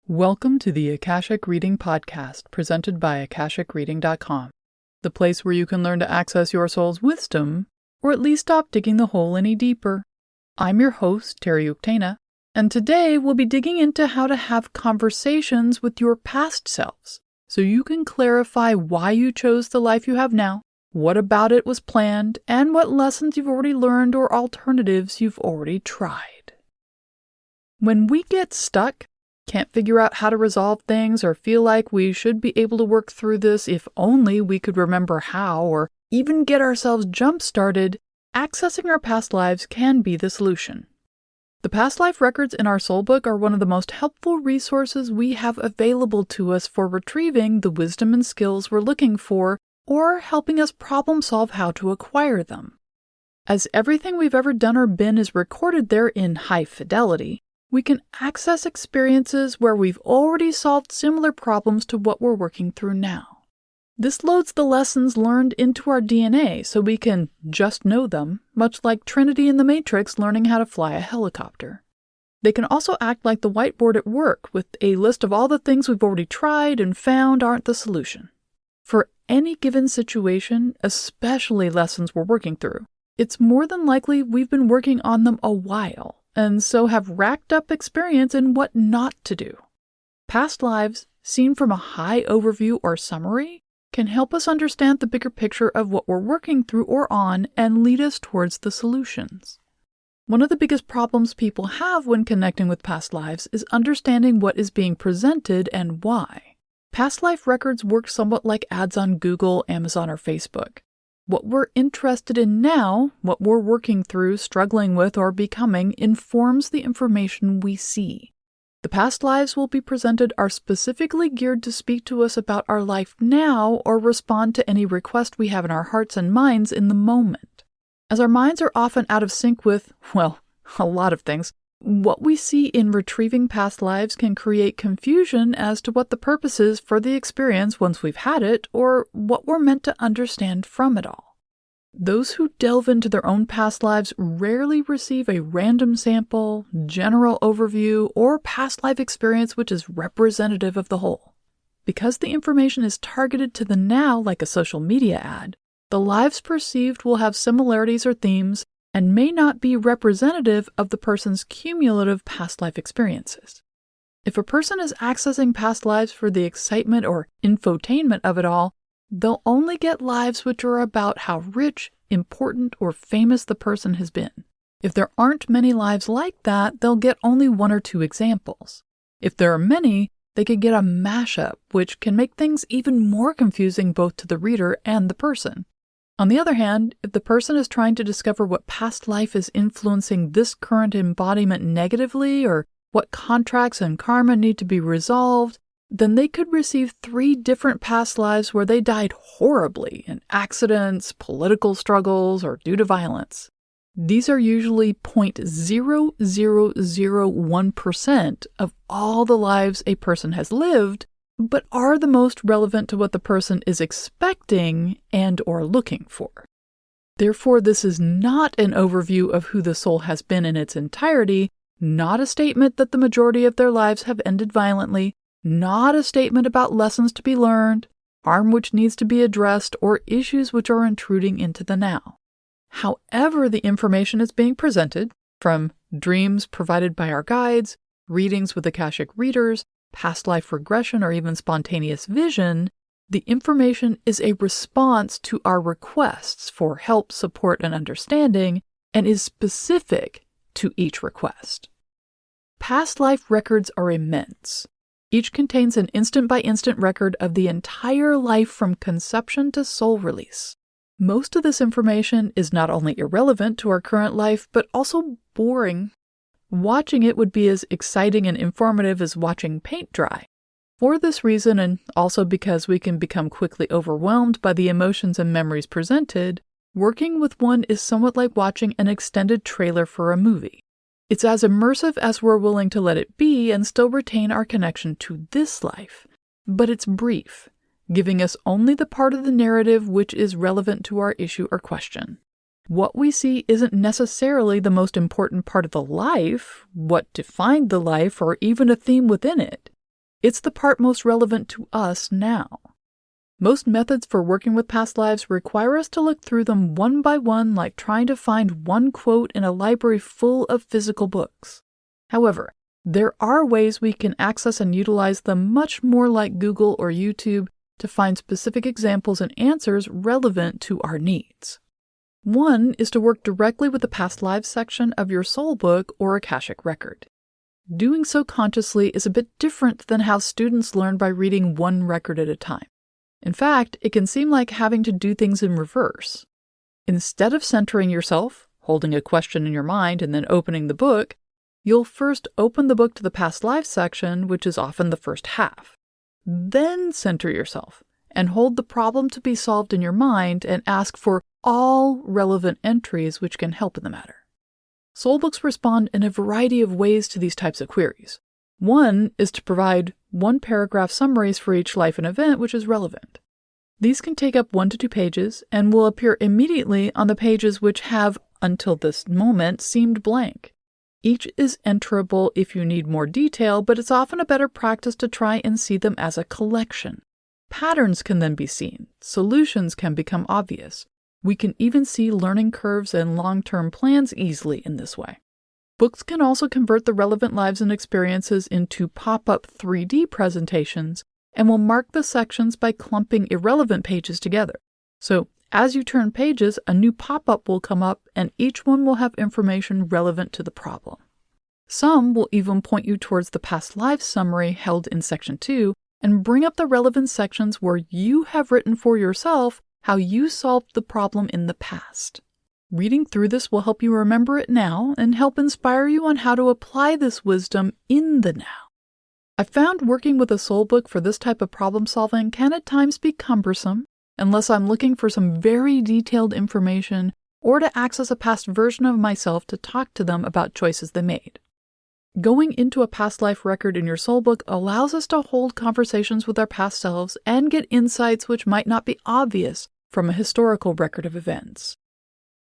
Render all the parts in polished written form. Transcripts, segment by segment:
Welcome to the Akashic Reading Podcast, presented by AkashicReading.com, the place where you can learn to access your soul's wisdom, or at least stop digging the hole any deeper. I'm your host, Terry Uktana, and today we'll be digging into how to have conversations with your past selves, so you can clarify why you chose the life you have now, what about it was planned, and what lessons you've already learned or alternatives you've already tried. When we get stuck, can't figure out how to resolve things, or feel like we should be able to work through this if only we could remember how, or even get ourselves jump-started, accessing our past lives can be the solution. The past life records in our soul book are one of the most helpful resources we have available to us for retrieving the wisdom and skills we're looking for, or helping us problem solve how to acquire them. As everything we've ever done or been is recorded there in high fidelity, we can access experiences where we've already solved similar problems to what we're working through now. This loads the lessons learned into our DNA so we can just know them, much like Trinity in the Matrix learning how to fly a helicopter. They can also act like the whiteboard at work, with a list of all the things we've already tried and found aren't the solution. For any given situation, especially lessons we're working through, it's more than likely we've been working on them a while, and so have racked up experience in what not to do. Past lives, seen from a high overview or summary, can help us understand the bigger picture of what we're working through or on and lead us towards the solutions. One of the biggest problems people have when connecting with past lives is understanding what is being presented and why. Past life records work somewhat like ads on Google, Amazon, or Facebook. What we're interested in now, what we're working through, struggling with, or becoming, informs the information we see. The past lives will be presented are specifically geared to speak to us about our life now or respond to any request we have in our hearts and minds in the moment. As our minds are often out of sync with, well, a lot of things, what we see in retrieving past lives can create confusion as to what the purpose is for the experience once we've had it, or what we're meant to understand from it all. Those who delve into their own past lives rarely receive a random sample, general overview, or past life experience which is representative of the whole. Because the information is targeted to the now like a social media ad, the lives perceived will have similarities or themes and may not be representative of the person's cumulative past life experiences. If a person is accessing past lives for the excitement or infotainment of it all, they'll only get lives which are about how rich, important, or famous the person has been. If there aren't many lives like that, they'll get only one or two examples. If there are many, they could get a mashup, which can make things even more confusing both to the reader and the person. On the other hand, if the person is trying to discover what past life is influencing this current embodiment negatively, or what contracts and karma need to be resolved, then they could receive 3 different past lives where they died horribly in accidents, political struggles, or due to violence. These are usually 0.0001% of all the lives a person has lived, but are the most relevant to what the person is expecting and or looking for. Therefore, this is not an overview of who the soul has been in its entirety, not a statement that the majority of their lives have ended violently, not a statement about lessons to be learned, harm which needs to be addressed, or issues which are intruding into the now. However the information is being presented, from dreams provided by our guides, readings with Akashic readers, past life regression, or even spontaneous vision, the information is a response to our requests for help, support, and understanding, and is specific to each request. Past life records are immense. Each contains an instant-by-instant record of the entire life from conception to soul release. Most of this information is not only irrelevant to our current life, but also boring. Watching it would be as exciting and informative as watching paint dry. For this reason, and also because we can become quickly overwhelmed by the emotions and memories presented, working with one is somewhat like watching an extended trailer for a movie. It's as immersive as we're willing to let it be and still retain our connection to this life, but it's brief, giving us only the part of the narrative which is relevant to our issue or question. What we see isn't necessarily the most important part of the life, what defined the life, or even a theme within it. It's the part most relevant to us now. Most methods for working with past lives require us to look through them one by one, like trying to find one quote in a library full of physical books. However, there are ways we can access and utilize them much more like Google or YouTube to find specific examples and answers relevant to our needs. One is to work directly with the past lives section of your soul book or Akashic record. Doing so consciously is a bit different than how students learn by reading one record at a time. In fact, it can seem like having to do things in reverse. Instead of centering yourself, holding a question in your mind, and then opening the book, you'll first open the book to the past lives section, which is often the first half. Then center yourself and hold the problem to be solved in your mind and ask for all relevant entries which can help in the matter. Soul books respond in a variety of ways to these types of queries. One is to provide one-paragraph summaries for each life and event which is relevant. These can take up 1 to 2 pages and will appear immediately on the pages which have, until this moment, seemed blank. Each is enterable if you need more detail, but it's often a better practice to try and see them as a collection. Patterns can then be seen. Solutions can become obvious. We can even see learning curves and long-term plans easily in this way. Books can also convert the relevant lives and experiences into pop-up 3D presentations and will mark the sections by clumping irrelevant pages together. So, as you turn pages, a new pop-up will come up and each one will have information relevant to the problem. Some will even point you towards the past lives summary held in Section 2 and bring up the relevant sections where you have written for yourself how you solved the problem in the past. Reading through this will help you remember it now and help inspire you on how to apply this wisdom in the now. I've found working with a soul book for this type of problem solving can at times be cumbersome unless I'm looking for some very detailed information or to access a past version of myself to talk to them about choices they made. Going into a past life record in your soul book allows us to hold conversations with our past selves and get insights which might not be obvious from a historical record of events.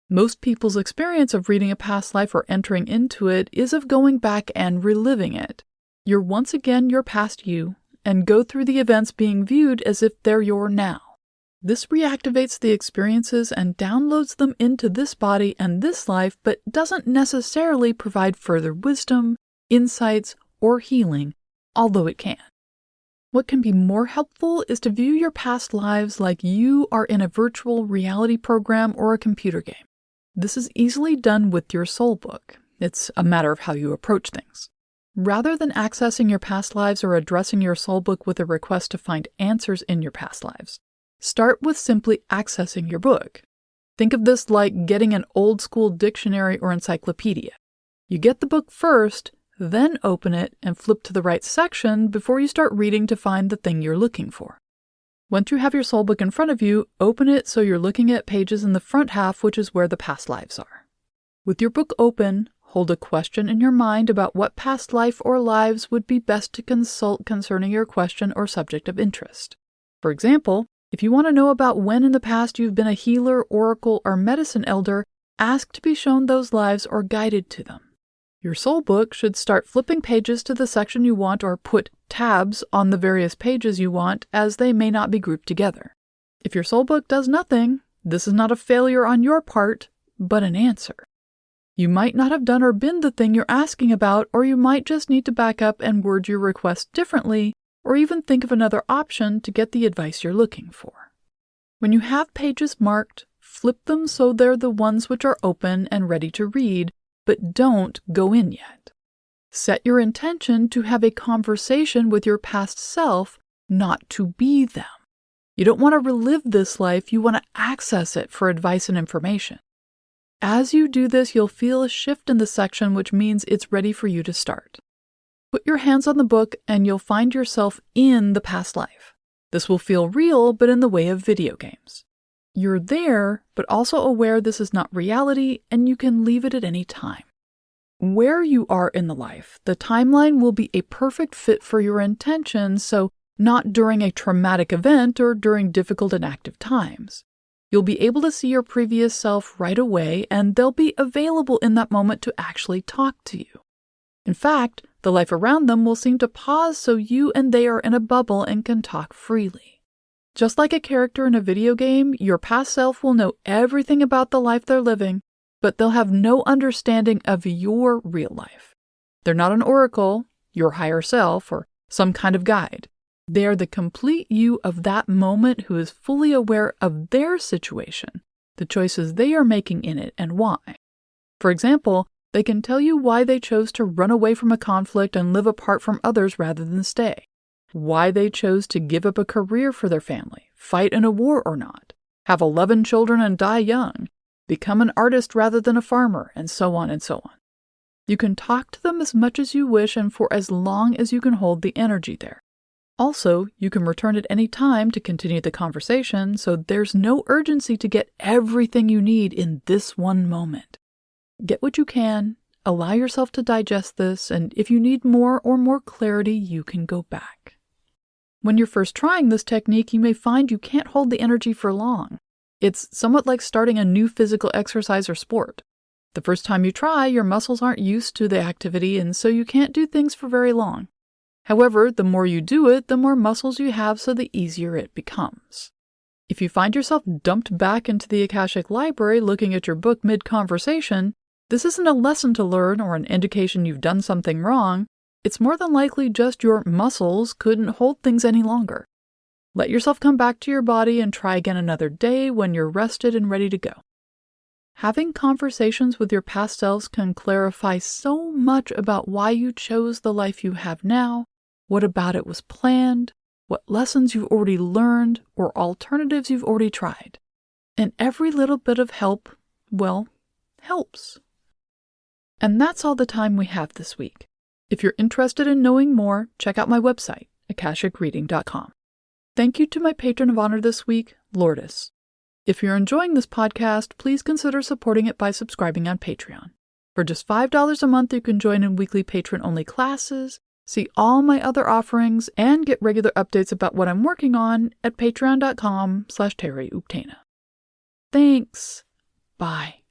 Most people's experience of reading a past life or entering into it is of going back and reliving it. You're once again your past you, and go through the events being viewed as if they're your now. This reactivates the experiences and downloads them into this body and this life, but doesn't necessarily provide further wisdom, insights, or healing, although it can. What can be more helpful is to view your past lives like you are in a virtual reality program or a computer game. This is easily done with your soul book. It's a matter of how you approach things. Rather than accessing your past lives or addressing your soul book with a request to find answers in your past lives, start with simply accessing your book. Think of this like getting an old-school dictionary or encyclopedia. You get the book first, then open it and flip to the right section before you start reading to find the thing you're looking for. Once you have your soul book in front of you, open it so you're looking at pages in the front half, which is where the past lives are. With your book open, hold a question in your mind about what past life or lives would be best to consult concerning your question or subject of interest. For example, if you want to know about when in the past you've been a healer, oracle, or medicine elder, ask to be shown those lives or guided to them. Your soul book should start flipping pages to the section you want or put tabs on the various pages you want, as they may not be grouped together. If your soul book does nothing, this is not a failure on your part, but an answer. You might not have done or been the thing you're asking about, or you might just need to back up and word your request differently, or even think of another option to get the advice you're looking for. When you have pages marked, flip them so they're the ones which are open and ready to read, but don't go in yet. Set your intention to have a conversation with your past self, not to be them. You don't want to relive this life, you want to access it for advice and information. As you do this, you'll feel a shift in the section, which means it's ready for you to start. Put your hands on the book and you'll find yourself in the past life. This will feel real, but in the way of video games. You're there, but also aware this is not reality and you can leave it at any time. Where you are in the life, the timeline will be a perfect fit for your intention, so not during a traumatic event or during difficult and active times. You'll be able to see your previous self right away, and they'll be available in that moment to actually talk to you. In fact, The life around them will seem to pause so you and they are in a bubble and can talk freely. Just like a character in a video game, your past self will know everything about the life they're living, but they'll have no understanding of your real life. They're not an oracle, your higher self, or some kind of guide. They are the complete you of that moment who is fully aware of their situation, the choices they are making in it, and why. For example, they can tell you why they chose to run away from a conflict and live apart from others rather than stay. Why they chose to give up a career for their family, fight in a war or not, have 11 children and die young, become an artist rather than a farmer, and so on and so on. You can talk to them as much as you wish and for as long as you can hold the energy there. Also, you can return at any time to continue the conversation, so there's no urgency to get everything you need in this one moment. Get what you can, allow yourself to digest this, and if you need more or more clarity, you can go back. When you're first trying this technique, you may find you can't hold the energy for long. It's somewhat like starting a new physical exercise or sport. The first time you try, your muscles aren't used to the activity, and so you can't do things for very long. However, the more you do it, the more muscles you have, so the easier it becomes. If you find yourself dumped back into the Akashic Library looking at your book mid-conversation, this isn't a lesson to learn or an indication you've done something wrong. It's more than likely just your muscles couldn't hold things any longer. Let yourself come back to your body and try again another day when you're rested and ready to go. Having conversations with your past selves can clarify so much about why you chose the life you have now, what about it was planned, what lessons you've already learned, or alternatives you've already tried. And every little bit of help, well, helps. And that's all the time we have this week. If you're interested in knowing more, check out my website, akashicreading.com. Thank you to my patron of honor this week, Lourdes. If you're enjoying this podcast, please consider supporting it by subscribing on Patreon. For just $5 a month, you can join in weekly patron-only classes, see all my other offerings, and get regular updates about what I'm working on at patreon.com/terryuktana. Thanks. Bye.